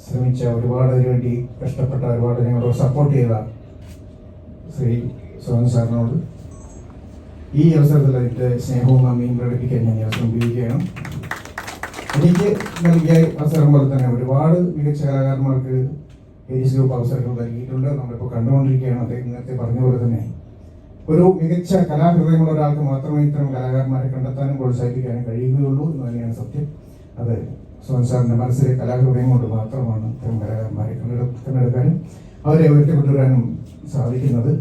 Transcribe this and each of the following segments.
ശ്രമിച്ച ഒരുപാട് അതിനുവേണ്ടി കഷ്ടപ്പെട്ട ഒരുപാട് ഞങ്ങളോട് സപ്പോർട്ട് ചെയ്ത ശ്രീ സോഹൻ സാറിനോട് ഈ അവസരത്തിൽ അതിൻ്റെ സ്നേഹവും നന്ദിയും പ്രകടിപ്പിക്കാൻ ഞാൻ ഈ അവസരം ഉപയോഗിക്കുകയാണ്. എനിക്ക് നൽകിയ അവസരം പോലെ തന്നെ ഒരുപാട് മികച്ച കലാകാരന്മാർക്ക് ഏരീസ് ഗ്രൂപ്പ് അവസരങ്ങൾ നൽകിയിട്ടുണ്ട്. നമ്മളിപ്പോൾ കണ്ടുകൊണ്ടിരിക്കുകയാണ്. അദ്ദേഹം നേരത്തെ പറഞ്ഞ പോലെ തന്നെ ഒരു മികച്ച കലാഹൃദയമുള്ള ഒരാൾക്ക് മാത്രമേ ഇത്തരം കലാകാരന്മാരെ കണ്ടെത്താനും പ്രോത്സാഹിപ്പിക്കാനും കഴിയുകയുള്ളൂ എന്ന് തന്നെയാണ് സത്യം. അത് സോഹൻ സാറിൻ്റെ മനസ്സിലെ കലാഹൃദയം കൊണ്ട് മാത്രമാണ് ഇത്തരം കലാകാരന്മാരെ കണ്ടെടുക്കാനും അവരെ ഉയർത്തിക്കൊണ്ടുവരാനും സാധിക്കുന്നത്.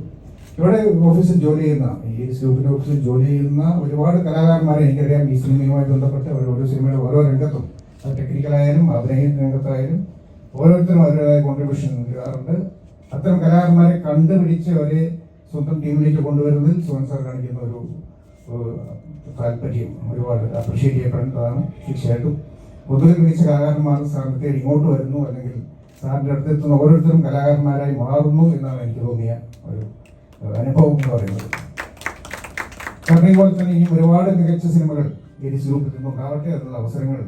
ഇവിടെ ഓഫീസിൽ ജോലി ചെയ്യുന്ന ഏരീസ് ഗ്രൂപ്പിൻ്റെ ഓഫീസിൽ ജോലി ചെയ്യുന്ന ഒരുപാട് കലാകാരന്മാരെ എനിക്കറിയാം. ഈ സിനിമയുമായി ബന്ധപ്പെട്ട് ഓരോ സിനിമയുടെ ഓരോ രംഗത്തും അത് ടെക്നിക്കലായാലും അഭിനയ രംഗത്തായാലും ഓരോരുത്തരും അവരുടേതായ കോൺട്രിബ്യൂഷൻ നൽകാറുണ്ട്. അത്തരം കലാകാരന്മാരെ കണ്ടുപിടിച്ച് അവരെ സ്വന്തം ടീമിലേക്ക് കൊണ്ടുവരുന്നതിൽ സോഹൻ സാർ കാണിക്കുന്ന ഒരു താല്പര്യം ഒരുപാട് അപ്രീഷിയേറ്റ് ചെയ്യപ്പെടേണ്ടതാണ്. തീർച്ചയായിട്ടും പൊതുവെ മികച്ച കലാകാരന്മാർ സാറിനെ തേടി ഇങ്ങോട്ട് വരുന്നു, അല്ലെങ്കിൽ സാറിൻ്റെ അടുത്തെത്തുന്ന ഓരോരുത്തരും കലാകാരന്മാരായി മാറുന്നു എന്നാണ് എനിക്ക് തോന്നിയ ഒരു അനുഭവം എന്ന് പറയുന്നത്. കാരണം ഇതുപോലെ തന്നെ ഇനിയും ഒരുപാട് മികച്ച സിനിമകൾ ഏരീസ് ഗ്രൂപ്പിൽ നിന്നുണ്ടാവട്ടെ, അതിനുള്ള അവസരങ്ങൾ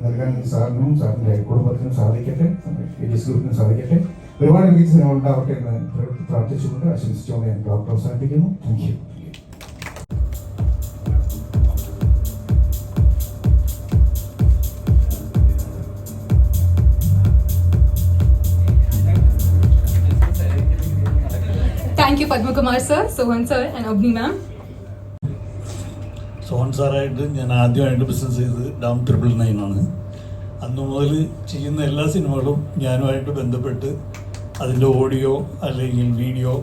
നൽകാൻ സാറിനും സാറിൻ്റെ കുടുംബത്തിനും സാധിക്കട്ടെ, ഏരീസ് ഗ്രൂപ്പിനും സാധിക്കട്ടെ. ഒരുപാട് മികച്ച സിനിമകൾ ഉണ്ടാവട്ടെ എന്ന് പ്രാർത്ഥിച്ചുകൊണ്ട് ആശംസിച്ചുകൊണ്ട് ഞാൻ ഡോക്ടർ അവസാനിപ്പിക്കുന്നു. Thank you. Thank you, Padma Kumar sir, Sohan sir and Abni ma'am. Sohan സാറായിട്ട് ഞാൻ ആദ്യമായിട്ട് ബിസിനസ് ചെയ്തത് ഡൗൺ 999 ആണ്. അന്ന് മുതൽ ചെയ്യുന്ന എല്ലാ സിനിമകളും ഞാനുമായിട്ട് ബന്ധപ്പെട്ട് അതിൻ്റെ ഓഡിയോ അല്ലെങ്കിൽ വീഡിയോ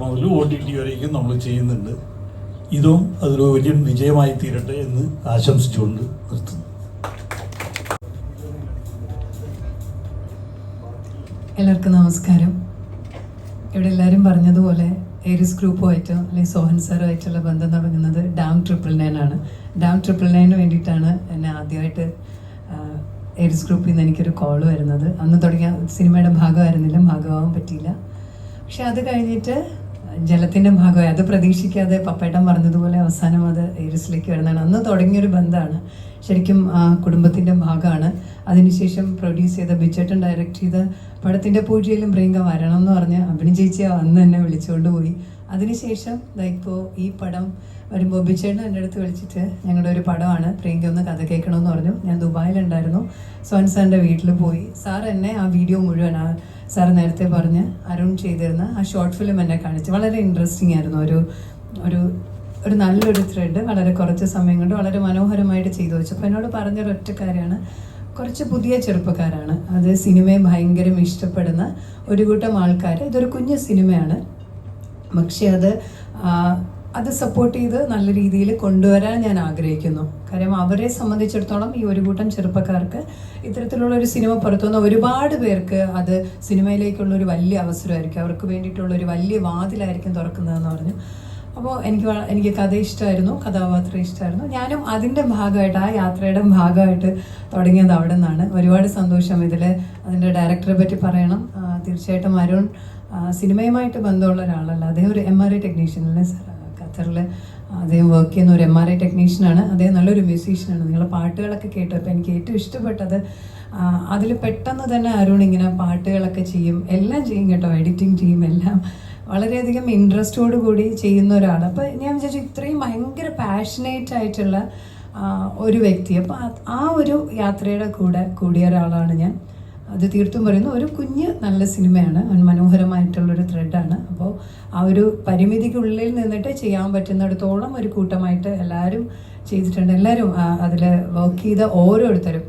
മുതൽ OTT വരേക്കും നമ്മൾ ചെയ്യുന്നുണ്ട്. ഇതും അതൊരു വലിയ വിജയമായി തീരട്ടെ എന്ന് ആശംസിച്ചുകൊണ്ട് നിർത്തുന്നു. എല്ലാവർക്കും നമസ്കാരം. ഇവിടെ എല്ലാവരും പറഞ്ഞതുപോലെ ഏരീസ് ഗ്രൂപ്പുമായിട്ടോ അല്ലെങ്കിൽ സോഹൻ സാറുമായിട്ടുള്ള ബന്ധം തുടങ്ങുന്നത് ഡൗൺ 999 ആണ്. ഡൗൺ 999 വേണ്ടിയിട്ടാണ് എന്നെ ആദ്യമായിട്ട് ഏരീസ് ഗ്രൂപ്പിൽ നിന്ന് എനിക്കൊരു കോൾ വരുന്നത്. അന്ന് തുടങ്ങിയ സിനിമയുടെ ഭാഗമായിരുന്നില്ല, ഭാഗമാവാൻ പറ്റിയില്ല. പക്ഷെ അത് കഴിഞ്ഞിട്ട് ജലത്തിൻ്റെ ഭാഗമായി, അത് പ്രതീക്ഷിക്കാതെ പപ്പേട്ടൻ പറഞ്ഞതുപോലെ അവസാനം അത് ഏരീസിലേക്ക് വരുന്നതാണ്. അന്ന് തുടങ്ങിയൊരു ബന്ധമാണ്, ശരിക്കും കുടുംബത്തിൻ്റെ ഭാഗമാണ്. അതിനുശേഷം പ്രൊഡ്യൂസ് ചെയ്ത ബിച്ചേട്ടൻ ഡയറക്റ്റ് ചെയ്ത പടത്തിൻ്റെ പൂജയിലും പ്രിയങ്ക വരണം എന്ന് പറഞ്ഞ് അഭിനയ ചേച്ചി അന്ന് എന്നെ വിളിച്ചുകൊണ്ട് പോയി. അതിനുശേഷം ഇപ്പോൾ ഈ പടം വരുമ്പോൾ ബിച്ചേട്ടൻ എൻ്റെ അടുത്ത് വിളിച്ചിട്ട് ഞങ്ങളുടെ ഒരു പടമാണ്, പ്രിയങ്ക ഒന്ന് കഥ കേൾക്കണമെന്ന് പറഞ്ഞു. ഞാൻ ദുബായിലുണ്ടായിരുന്നു. സോഹൻ സാറിൻ്റെ വീട്ടിൽ പോയി. സാർ എന്നെ ആ വീഡിയോ മുഴുവൻ, സാർ നേരത്തെ പറഞ്ഞ് അരുൺ ചെയ്തിരുന്ന ആ ഷോർട്ട് ഫിലിം എന്നെ കാണിച്ചു. വളരെ ഇൻട്രസ്റ്റിംഗ് ആയിരുന്നു. ഒരു നല്ലൊരു ത്രെഡ് വളരെ കുറച്ച് സമയം കൊണ്ട് വളരെ മനോഹരമായിട്ട് ചെയ്തു വെച്ചു. അപ്പോൾ എന്നോട് പറഞ്ഞൊരൊറ്റ കാര്യമാണ്, കുറച്ച് പുതിയ ചെറുപ്പക്കാരാണ്, അത് സിനിമയെ ഭയങ്കര ഇഷ്ടപ്പെടുന്ന ഒരു കൂട്ടം ആൾക്കാർ, ഇതൊരു കുഞ്ഞു സിനിമയാണ്, പക്ഷേ അത് സപ്പോർട്ട് ചെയ്ത് നല്ല രീതിയിൽ കൊണ്ടുവരാൻ ഞാൻ ആഗ്രഹിക്കുന്നു. കാര്യം അവരെ സംബന്ധിച്ചിടത്തോളം ഈ ഒരു കൂട്ടം ചെറുപ്പക്കാർക്ക് ഇത്തരത്തിലുള്ള ഒരു സിനിമ പുറത്തുനിന്ന് ഒരുപാട് പേർക്ക് അത് സിനിമയിലേക്കുള്ളൊരു വലിയ അവസരമായിരിക്കും, അവർക്ക് വേണ്ടിയിട്ടുള്ളൊരു വലിയ വാതിലായിരിക്കും തുറക്കുന്നതെന്ന് പറഞ്ഞു. അപ്പോൾ എനിക്ക് കഥ ഇഷ്ടമായിരുന്നു, കഥാപാത്രം ഇഷ്ടമായിരുന്നു. ഞാനും അതിൻ്റെ ഭാഗമായിട്ട്, ആ യാത്രയുടെ ഭാഗമായിട്ട് തുടങ്ങിയത് അവിടെ നിന്നാണ്. ഒരുപാട് സന്തോഷം. അതിൻ്റെ ഡയറക്ടറെ പറ്റി പറയണം. തീർച്ചയായിട്ടും അരുൺ സിനിമയുമായിട്ട് ബന്ധമുള്ള ഒരാളല്ല, അദ്ദേഹം ഒരു MRI ടെക്നീഷ്യൻ അല്ലേ സാർ, ഖത്തറിൽ അദ്ദേഹം വർക്ക് ചെയ്യുന്ന ഒരു MRI ടെക്നീഷ്യനാണ്. അദ്ദേഹം നല്ലൊരു മ്യൂസീഷ്യനാണ്. നിങ്ങളുടെ പാട്ടുകളൊക്കെ കേട്ടപ്പോൾ എനിക്ക് ഏറ്റവും ഇഷ്ടപ്പെട്ടത് അതിൽ പെട്ടെന്ന് തന്നെ അരുൺ ഇങ്ങനെ പാട്ടുകളൊക്കെ ചെയ്യും, എല്ലാം ചെയ്യും കേട്ടോ, എഡിറ്റിംഗ് ചെയ്യും, എല്ലാം വളരെയധികം ഇൻട്രസ്റ്റോടു കൂടി ചെയ്യുന്ന ഒരാൾ. അപ്പോൾ ഞാൻ വിചാരിച്ചു ഇത്രയും ഭയങ്കര പാഷനേറ്റ് ആയിട്ടുള്ള ഒരു വ്യക്തി, അപ്പോൾ ആ ഒരു യാത്രയുടെ കൂടിയ ഒരാളാണ് ഞാൻ. അത് തീർത്തും പറയുന്നു, ഒരു കുഞ്ഞ് നല്ല സിനിമയാണ്, മനോഹരമായിട്ടുള്ളൊരു ത്രെഡാണ്. അപ്പോൾ ആ ഒരു പരിമിതിക്കുള്ളിൽ നിന്നിട്ട് ചെയ്യാൻ പറ്റുന്നിടത്തോളം ഒരു കൂട്ടമായിട്ട് എല്ലാവരും ചെയ്തിട്ടുണ്ട്. എല്ലാവരും അതിൽ വർക്ക് ചെയ്ത ഓരോരുത്തരും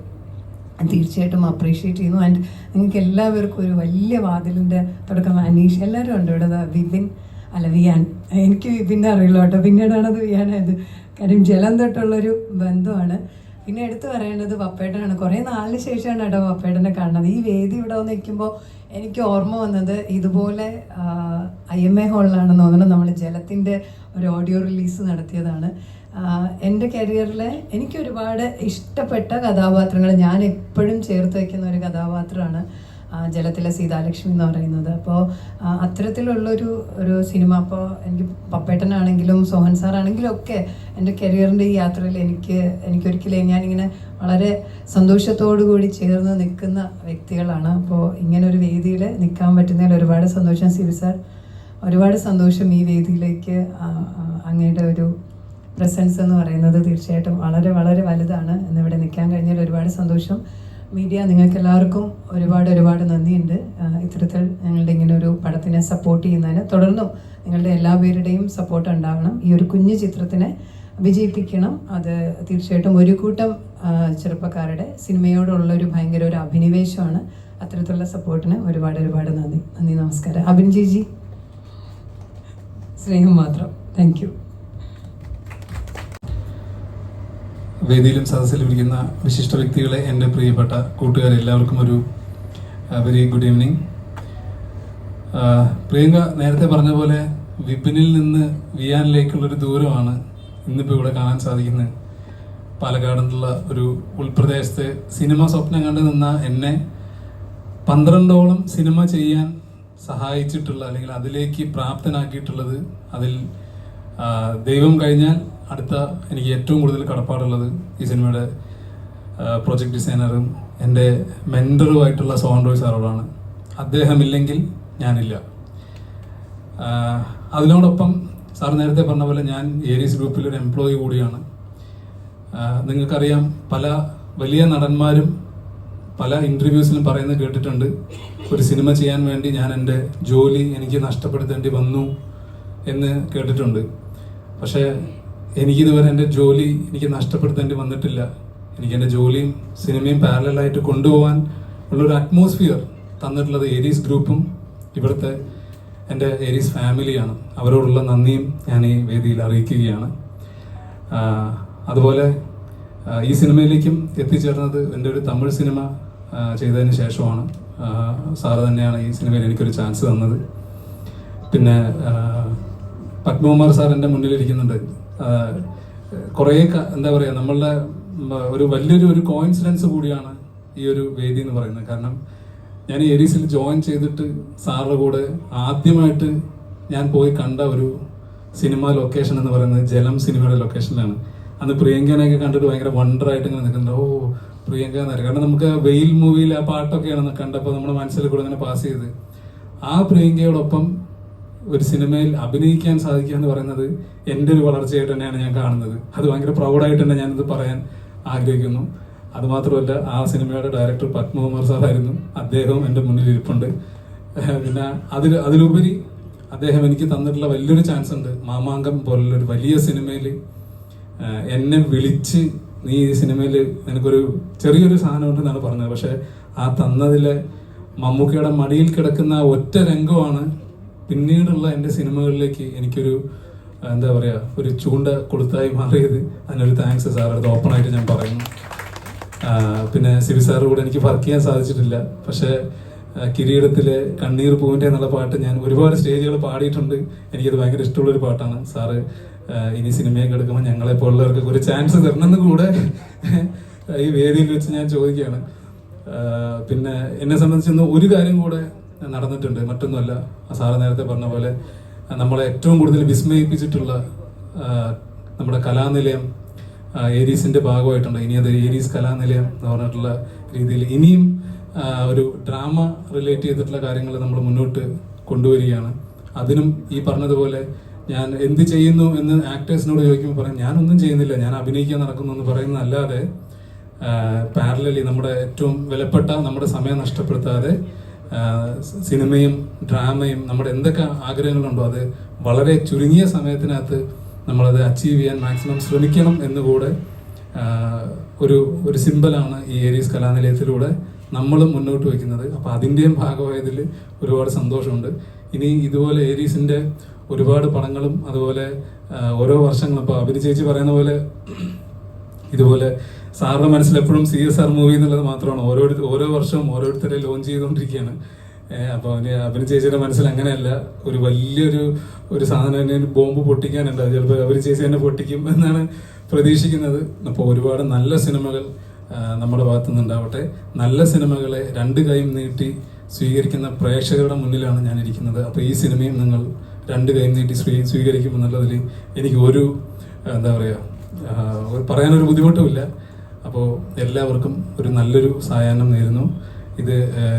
തീർച്ചയായിട്ടും അപ്രീഷിയേറ്റ് ചെയ്യുന്നു. ആൻഡ് നിങ്ങൾക്ക് എല്ലാവർക്കും ഒരു വലിയ വാതിലിൻ്റെ തുടക്കം. അനീഷ് എല്ലാവരും ഉണ്ട് ഇവിടെ. വിയാൻ, എനിക്ക് വിപിൻ്റെ അറിയില്ല കേട്ടോ, പിന്നീടാണത് വിയാനായത്. കാര്യം ജലം തൊട്ടുള്ളൊരു ബന്ധമാണ്. പിന്നെ എടുത്തു പറയേണ്ടത് പപ്പേട്ടനാണ്. കുറേ നാളിന് ശേഷമാണ് കേട്ടോ പപ്പേട്ടനെ കാണുന്നത്. ഈ വേദി ഇവിടെ വന്ന് നിൽക്കുമ്പോൾ എനിക്ക് ഓർമ്മ വന്നത് ഇതുപോലെ IMA ഹാളിലാണെന്ന് തോന്നുന്നു നമ്മൾ ജലത്തിൻ്റെ ഒരു ഓഡിയോ റിലീസ് നടത്തിയതാണ്. എൻ്റെ കരിയറിൽ എനിക്ക് ഒരുപാട് ഇഷ്ടപ്പെട്ട കഥാപാത്രങ്ങൾ ഞാൻ എപ്പോഴും ചേർത്ത് വയ്ക്കുന്ന ഒരു കഥാപാത്രമാണ് ജലത്തിലെ സീതാലക്ഷ്മി എന്ന് പറയുന്നത്. അപ്പോൾ അത്തരത്തിലുള്ളൊരു സിനിമ, അപ്പോൾ എനിക്ക് പപ്പേട്ടനാണെങ്കിലും സോഹൻ സാറാണെങ്കിലും ഒക്കെ എൻ്റെ കരിയറിൻ്റെ ഈ യാത്രയിൽ എനിക്കൊരിക്കലും ഞാനിങ്ങനെ വളരെ സന്തോഷത്തോടു കൂടി ചേർന്ന് നിൽക്കുന്ന വ്യക്തികളാണ്. അപ്പോൾ ഇങ്ങനെ ഒരു വേദിയിൽ നിൽക്കാൻ പറ്റുന്നതിൽ ഒരുപാട് സന്തോഷം. സിബി സാർ, ഒരുപാട് സന്തോഷം. ഈ വേദിയിലേക്ക് അങ്ങയുടെ ഒരു പ്രസൻസ് എന്ന് പറയുന്നത് തീർച്ചയായിട്ടും വളരെ വളരെ വലുതാണ്. എന്നിവിടെ നിൽക്കാൻ കഴിഞ്ഞാൽ ഒരുപാട് സന്തോഷം. മീഡിയ, നിങ്ങൾക്ക് എല്ലാവർക്കും ഒരുപാട് നന്ദിയുണ്ട്. ഇത്തരത്തിൽ ഞങ്ങളുടെ ഇങ്ങനെ ഒരു പടത്തിനെ സപ്പോർട്ട് ചെയ്യുന്നതിന് തുടർന്നും നിങ്ങളുടെ എല്ലാവരുടെയും സപ്പോർട്ട് ഉണ്ടാവണം. ഈ ഒരു കുഞ്ഞു ചിത്രത്തിനെ വിജയിപ്പിക്കണം. അത് തീർച്ചയായിട്ടും ഒരു കൂട്ടം ചെറുപ്പക്കാരുടെ സിനിമയോടുള്ള ഒരു ഭയങ്കര ഒരു അഭിനിവേശമാണ്. അത്തരത്തിലുള്ള സപ്പോർട്ടിന് ഒരുപാട് നന്ദി. നമസ്കാരം. അഭിൻജിജി, സ്നേഹം മാത്രം. Thank you. വേദിയിലും സദസ്സിലും ഇരിക്കുന്ന വിശിഷ്ട വ്യക്തികളെ, എൻ്റെ പ്രിയപ്പെട്ട കൂട്ടുകാരെ, എല്ലാവർക്കും ഒരു വെരി ഗുഡ് ഈവനിങ്. പ്രിയങ്ക നേരത്തെ പറഞ്ഞ പോലെ വിപിനിൽ നിന്ന് വിയാനിലേക്കുള്ളൊരു ദൂരമാണ് ഇന്നിപ്പോൾ ഇവിടെ കാണാൻ സാധിക്കുന്നത്. പാലക്കാട് നിന്നുള്ള ഒരു ഉൾപ്രദേശത്തെ സിനിമ സ്വപ്നം കണ്ടു നിന്ന എന്നെ 12ഓളം സിനിമ ചെയ്യാൻ സഹായിച്ചിട്ടുള്ള, അല്ലെങ്കിൽ അതിലേക്ക് പ്രാപ്തനാക്കിയിട്ടുള്ളത്, അതിൽ ദൈവം കഴിഞ്ഞാൽ അടുത്ത എനിക്ക് ഏറ്റവും കൂടുതൽ കടപ്പാടുള്ളത് ഈ സിനിമയുടെ പ്രൊജക്ട് ഡിസൈനറും എൻ്റെ മെൻറ്ററുമായിട്ടുള്ള സോഹൻ റോയ് സാറോടാണ്. അദ്ദേഹമില്ലെങ്കിൽ ഞാനില്ല. അതിനോടൊപ്പം സാർ നേരത്തെ പറഞ്ഞ പോലെ ഞാൻ ഏരീസ് ഗ്രൂപ്പിലൊരു എംപ്ലോയി കൂടിയാണ്. നിങ്ങൾക്കറിയാം, പല വലിയ നടന്മാരും പല ഇൻ്റർവ്യൂസിലും പറയുന്നത് കേട്ടിട്ടുണ്ട്, ഒരു സിനിമ ചെയ്യാൻ വേണ്ടി ഞാൻ എൻ്റെ ജോലി എനിക്ക് നഷ്ടപ്പെടുത്തേണ്ടി വന്നു എന്ന് കേട്ടിട്ടുണ്ട്. പക്ഷേ എനിക്കിതുവരെ എൻ്റെ ജോലി എനിക്ക് നഷ്ടപ്പെടുത്തേണ്ടി വന്നിട്ടില്ല. എനിക്ക് എൻ്റെ ജോലിയും സിനിമയും പാരലായിട്ട് കൊണ്ടുപോകാൻ ഉള്ളൊരു അറ്റ്മോസ്ഫിയർ തന്നിട്ടുള്ളത് ഏരീസ് ഗ്രൂപ്പും ഇവിടുത്തെ എൻ്റെ ഏരീസ് ഫാമിലിയാണ്. അവരോടുള്ള നന്ദിയും ഞാൻ ഈ വേദിയിൽ അറിയിക്കുകയാണ്. അതുപോലെ ഈ സിനിമയിലേക്കും എത്തിച്ചേർന്നത് എൻ്റെ ഒരു തമിഴ് സിനിമ ചെയ്തതിന് ശേഷമാണ്. സാറ് തന്നെയാണ് ഈ സിനിമയിൽ എനിക്കൊരു ചാൻസ് തന്നത്. പിന്നെ പത്മകുമാർ സാർ എൻ്റെ മുന്നിലിരിക്കുന്നുണ്ട്. കുറേ എന്താ പറയുക, നമ്മളുടെ ഒരു വലിയൊരു കോയിൻസിഡൻസ് കൂടിയാണ് ഈ ഒരു വേദി എന്ന് പറയുന്നത്. കാരണം ഞാൻ ഏരീസിൽ ജോയിൻ ചെയ്തിട്ട് സാറിൻ്റെ കൂടെ ആദ്യമായിട്ട് ഞാൻ പോയി കണ്ട ഒരു സിനിമ ലൊക്കേഷൻ എന്ന് പറയുന്നത് ജലം സിനിമയുടെ ലൊക്കേഷനിലാണ്. അന്ന് പ്രിയങ്കനെയൊക്കെ കണ്ടിട്ട് ഭയങ്കര വണ്ടറായിട്ട് ഇങ്ങനെ നിൽക്കുന്നുണ്ട്. ഓ, പ്രിയങ്ക എന്നറിയാം. കാരണം നമുക്ക് വെയിൽ മൂവിയിൽ ആ പാട്ടൊക്കെയാണ് കണ്ടപ്പോൾ നമ്മുടെ മനസ്സിൽ കൂടെ അങ്ങനെ പാസ് ചെയ്ത്, ആ പ്രിയങ്കയോടൊപ്പം ഒരു സിനിമയിൽ അഭിനയിക്കാൻ സാധിക്കുക എന്ന് പറയുന്നത് എൻ്റെ ഒരു വളർച്ചയായിട്ട് തന്നെയാണ് ഞാൻ കാണുന്നത്. അത് ഭയങ്കര പ്രൗഡായിട്ട് തന്നെ ഞാനിത് പറയാൻ ആഗ്രഹിക്കുന്നു. അതുമാത്രമല്ല, ആ സിനിമയുടെ ഡയറക്ടർ പത്മകുമാർ സാറായിരുന്നു. അദ്ദേഹവും എൻ്റെ മുന്നിൽ ഇരിപ്പുണ്ട്. പിന്നെ അതിലുപരി അദ്ദേഹം എനിക്ക് തന്നിട്ടുള്ള വലിയൊരു ചാൻസ് ഉണ്ട്. മാമാങ്കം പോലുള്ളൊരു വലിയ സിനിമയിൽ എന്നെ വിളിച്ച്, നീ ഈ സിനിമയിൽ നിനക്കൊരു ചെറിയൊരു സാധനം ഉണ്ടെന്നാണ് പറഞ്ഞത്. പക്ഷെ ആ തന്നതിലെ മമ്മൂക്കയുടെ മടിയിൽ കിടക്കുന്ന ഒറ്റ രംഗമാണ് പിന്നീടുള്ള എൻ്റെ സിനിമകളിലേക്ക് എനിക്കൊരു എന്താ പറയുക, ഒരു ചൂണ്ട കൊടുത്തായി മാറിയത്. അതിനൊരു താങ്ക്സ് സാർ, അത് ഓപ്പണായിട്ട് ഞാൻ പറയുന്നു. പിന്നെ സിബി സാറ് കൂടെ എനിക്ക് വർക്ക് ചെയ്യാൻ സാധിച്ചിട്ടില്ല. പക്ഷേ കിരീടത്തിലെ കണ്ണീർ പൂവിൻ്റെ എന്നുള്ള പാട്ട് ഞാൻ ഒരുപാട് സ്റ്റേജുകൾ പാടിയിട്ടുണ്ട്. എനിക്കത് ഭയങ്കര ഇഷ്ടമുള്ളൊരു പാട്ടാണ്. സാറ് ഇനി സിനിമയൊക്കെ എടുക്കുമ്പോൾ ഞങ്ങളെപ്പോലുള്ളവർക്ക് ഒരു ചാൻസ് തരണമെന്ന് കൂടെ ഈ വേദിയിൽ വെച്ച് ഞാൻ ചോദിക്കുകയാണ്. പിന്നെ എന്നെ സംബന്ധിച്ച് ഒരു കാര്യം കൂടെ നടന്നിട്ടുണ്ട്. മറ്റൊന്നുമല്ല, സാറ് നേരത്തെ പറഞ്ഞ പോലെ നമ്മളെ ഏറ്റവും കൂടുതൽ വിസ്മയിപ്പിച്ചിട്ടുള്ള നമ്മുടെ കലാനിലയം ഏരീസിൻ്റെ ഭാഗമായിട്ടുണ്ട്. ഇനി അത് ഏരീസ് കലാനിലയം എന്ന് പറഞ്ഞിട്ടുള്ള രീതിയിൽ ഇനിയും ഒരു ഡ്രാമ റിലേറ്റ് ചെയ്തിട്ടുള്ള കാര്യങ്ങൾ നമ്മൾ മുന്നോട്ട് കൊണ്ടുവരികയാണ്. അതിനും ഈ പറഞ്ഞതുപോലെ ഞാൻ എന്ത് ചെയ്യുന്നു എന്ന് ആക്ടേഴ്സിനോട് ചോദിക്കുമ്പോൾ പറയും, ഞാനൊന്നും ചെയ്യുന്നില്ല, ഞാൻ അഭിനയിക്കാൻ നടക്കുന്നു എന്ന് പറയുന്നതല്ലാതെ പാരലലി നമ്മുടെ ഏറ്റവും വിലപ്പെട്ട നമ്മുടെ സമയം നഷ്ടപ്പെടുത്താതെ സിനിമയും ഡ്രാമയും നമ്മുടെ എന്തൊക്കെ ആഗ്രഹങ്ങളുണ്ടോ അത് വളരെ ചുരുങ്ങിയ സമയത്തിനകത്ത് നമ്മളത് അച്ചീവ് ചെയ്യാൻ മാക്സിമം ശ്രമിക്കണം എന്നുകൂടെ ഒരു സിമ്പലാണ് ഈ ഏരീസ് കലാനിലയത്തിലൂടെ നമ്മൾ മുന്നോട്ട് വയ്ക്കുന്നത്. അപ്പോൾ അതിൻ്റെയും ഭാഗമായതിൽ ഒരുപാട് സന്തോഷമുണ്ട്. ഇനി ഇതുപോലെ ഏരീസിൻ്റെ ഒരുപാട് പടങ്ങളും അതുപോലെ ഓരോ വർഷങ്ങളും, ഇപ്പോൾ അഭിനയ ചേച്ചി പറയുന്ന പോലെ ഇതുപോലെ സാറിൻ്റെ മനസ്സിൽ എപ്പോഴും CSR മൂവി എന്നുള്ളത് മാത്രമാണ്. ഓരോ വർഷവും ഓരോരുത്തരെ ലോഞ്ച് ചെയ്തുകൊണ്ടിരിക്കുകയാണ്. അപ്പോൾ അഭിനയ ചേച്ചിയുടെ മനസ്സിൽ അങ്ങനെയല്ല, ഒരു വലിയൊരു സാധനം തന്നെ ബോംബ് പൊട്ടിക്കാനുണ്ട്. അത് ചിലപ്പോൾ അഭിനയ ചേച്ചി തന്നെ പൊട്ടിക്കും എന്നാണ് പ്രതീക്ഷിക്കുന്നത്. അപ്പോൾ ഒരുപാട് നല്ല സിനിമകൾ നമ്മുടെ ഭാഗത്തു നിന്നുണ്ടാവട്ടെ. നല്ല സിനിമകളെ രണ്ട് കൈയും നീട്ടി സ്വീകരിക്കുന്ന പ്രേക്ഷകരുടെ മുന്നിലാണ് ഞാൻ ഇരിക്കുന്നത്. അപ്പോൾ ഈ സിനിമയും നിങ്ങൾ 2 കൈ നീട്ടി സ്വീകരിക്കുമെന്നുള്ളതിൽ എനിക്ക് ഒരു എന്താ പറയുക പറയാനൊരു ബുദ്ധിമുട്ടുമില്ല. അപ്പോൾ എല്ലാവർക്കും ഒരു നല്ലൊരു സായാഹ്നം നേരുന്നു. ഇത്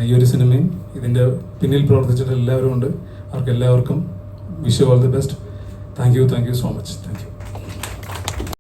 ഈ ഒരു സിനിമയും ഇതിൻ്റെ പിന്നിൽ പ്രവർത്തിച്ചിട്ട് എല്ലാവരും ഉണ്ട്. അവർക്ക് എല്ലാവർക്കും wish you all the best. Thank you so much. Thank you.